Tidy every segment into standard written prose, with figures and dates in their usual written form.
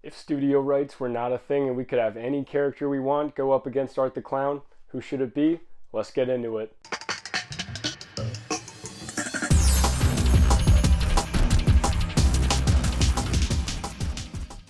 If studio rights were not a thing and we could have any character we want go up against Art the Clown, who should it be? Let's get into it.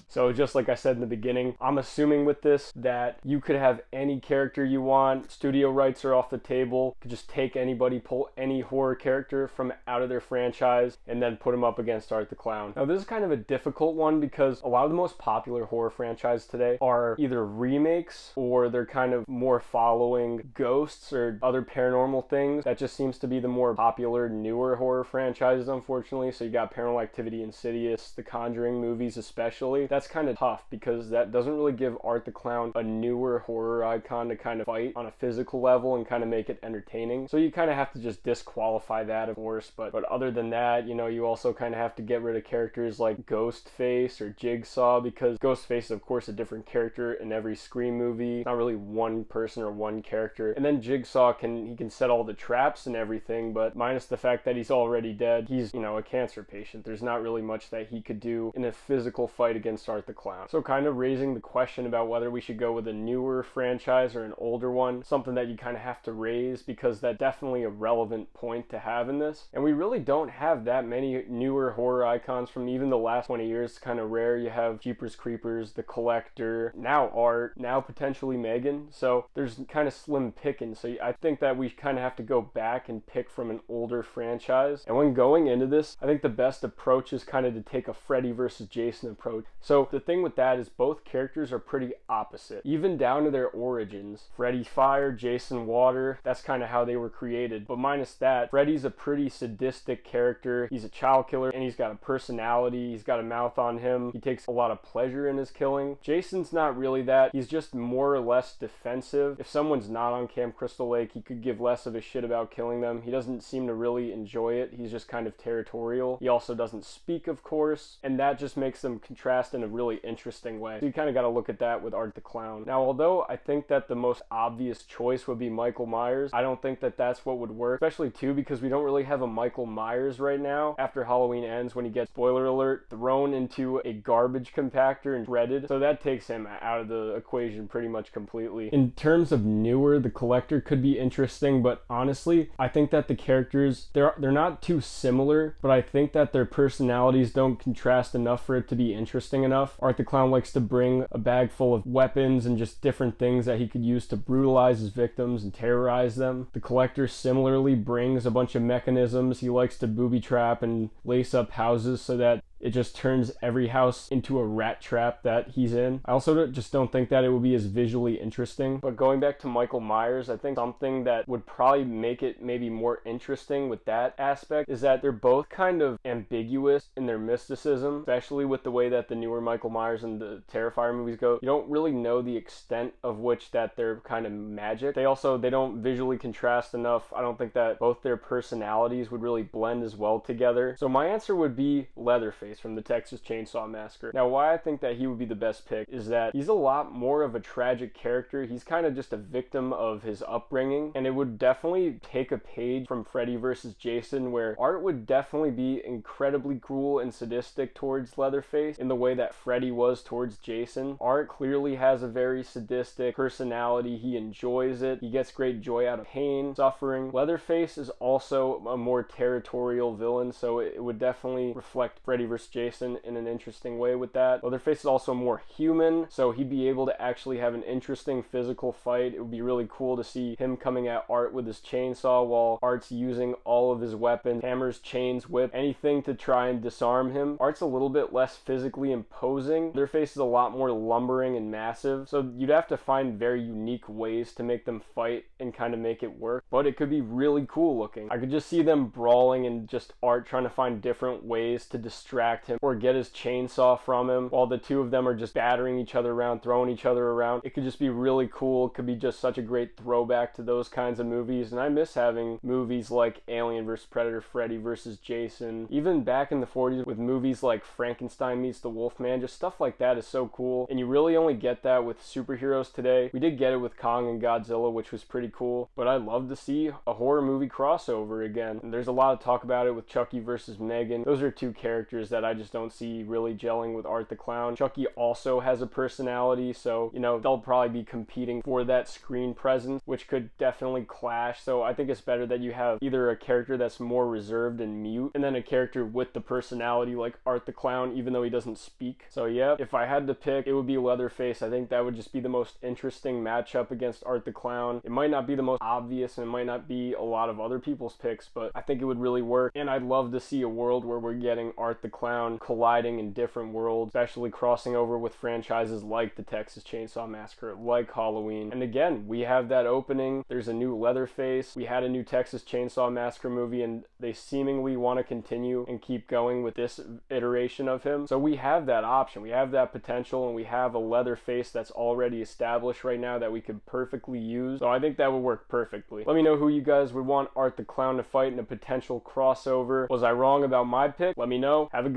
So just like I said in the beginning, I'm assuming with this that you could have any character you want. Studio rights are off the table. You could just take anybody, pull any horror character from out of their franchise, and then put them up against Art the Clown. Now this is kind of a difficult one because a lot of the most popular horror franchises today are either remakes or they're kind of more following ghosts or other paranormal things. That just seems to be the more popular, newer horror franchises, unfortunately. So you got Paranormal Activity, Insidious, the Conjuring movies especially. That's kind of tough because that doesn't really give Art the Clown a newer horror icon to kind of fight on a physical level and kind of make it entertaining. So you kind of have to just disqualify that, of course. But other than that, you know, you also kind of have to get rid of characters like Ghostface or Jigsaw, because Ghostface is of course a different character in every Scream movie. Not really one person or one character. And then Jigsaw can set all the traps and everything, but minus the fact that he's already dead, he's, you know, a cancer patient. There's not really much that he could do in a physical fight against Art the Clown. So kind of raising the question about whether we should go with a newer franchise or an older one, something that you kind of have to raise because that's definitely a relevant point to have in this. And we really don't have that many newer horror icons from even the last 20 years. It's kind of rare. You have Jeepers Creepers, The Collector, now Art, now potentially Megan. So there's kind of slim pickings. So I think that we kind of have to go back and pick from an older franchise. And when going into this, I think the best approach is kind of to take a Freddy versus Jason approach. So the thing with that is both characters are pretty opposite, even down to their origins. Freddy fire, Jason water, that's kind of how they were created. But minus that, Freddy's a pretty sadistic character. He's a child killer and he's got a personality. He's got a mouth on him. He takes a lot of pleasure in his killing. Jason's not really that. He's just more or less defensive. If someone's not on Camp Crystal Lake, he could give less of a shit about killing them. He doesn't seem to really enjoy it. He's just kind of territorial. He also doesn't speak, of course, and that just makes them contrast in a really interesting way. So you kind of got to look at that with Art the Clown. Now, although I think that the most obvious choice would be Michael Myers, I don't think that that's what would work, especially too because we don't really have a Michael Myers right now after Halloween Ends, when he gets, spoiler alert, thrown into a garbage compactor and shredded. So that takes him out of the equation pretty much completely. In terms of newer, The Collector could be interesting, but honestly, I think that the characters, they're not too similar, but I think that their personalities don't contrast enough for it to be interesting enough. Art the Clown likes to bring a bag full of weapons and just different things that he could use to brutalize his victims and terrorize them. The Collector similarly brings a bunch of mechanisms. He likes to booby trap and lace up houses so that it just turns every house into a rat trap that he's in. I also just don't think that it would be as visually interesting. But going back to Michael Myers, I think something that would probably make it maybe more interesting with that aspect is that they're both kind of ambiguous in their mysticism, especially with the way that the newer Michael Myers and the Terrifier movies go. You don't really know the extent of which that they're kind of magic. They don't visually contrast enough. I don't think that both their personalities would really blend as well together. So my answer would be Leatherface from the Texas Chainsaw Massacre. Now, why I think that he would be the best pick is that he's a lot more of a tragic character. He's kind of just a victim of his upbringing, and it would definitely take a page from Freddy versus Jason, where Art would definitely be incredibly cruel and sadistic towards Leatherface in the way that Freddy was towards Jason. Art clearly has a very sadistic personality. He enjoys it. He gets great joy out of pain, suffering. Leatherface is also a more territorial villain, so it would definitely reflect Freddy versus Jason in an interesting way with that. Leatherface is also more human, so he'd be able to actually have an interesting physical fight. It would be really cool to see him coming at Art with his chainsaw while Art's using all of his weapons, hammers, chains, whip, anything to try and disarm him. Art's a little bit less physically imposing. Leatherface is a lot more lumbering and massive, so you'd have to find very unique ways to make them fight and kind of make it work, but it could be really cool looking. I could just see them brawling and just Art trying to find different ways to distract him or get his chainsaw from him while the two of them are just battering each other around, throwing each other around. It could just be really cool. It could be just such a great throwback to those kinds of movies, and I miss having movies like Alien vs. Predator, Freddy vs. Jason, even back in the 40s with movies like Frankenstein meets the Wolfman. Just stuff like that is so cool, and you really only get that with superheroes today. We did get it with Kong and Godzilla, which was pretty cool, but I'd love to see a horror movie crossover again. And there's a lot of talk about it with Chucky versus Megan. Those are two characters that I just don't see really gelling with Art the Clown. Chucky also has a personality, so, you know, they'll probably be competing for that screen presence, which could definitely clash. So I think it's better that you have either a character that's more reserved and mute, and then a character with the personality like Art the Clown, even though he doesn't speak. So yeah, if I had to pick, it would be Leatherface. I think that would just be the most interesting matchup against Art the Clown. It might not be the most obvious, and it might not be a lot of other people's picks, but I think it would really work. And I'd love to see a world where we're getting Art the Clown colliding in different worlds, especially crossing over with franchises like the Texas Chainsaw Massacre, like Halloween. And again, we have that opening. There's a new Leatherface. We had a new Texas Chainsaw Massacre movie, and they seemingly want to continue and keep going with this iteration of him. So we have that option. We have that potential, and we have a Leatherface that's already established right now that we could perfectly use. So I think that would work perfectly. Let me know who you guys would want Art the Clown to fight in a potential crossover. Was I wrong about my pick? Let me know. Have a good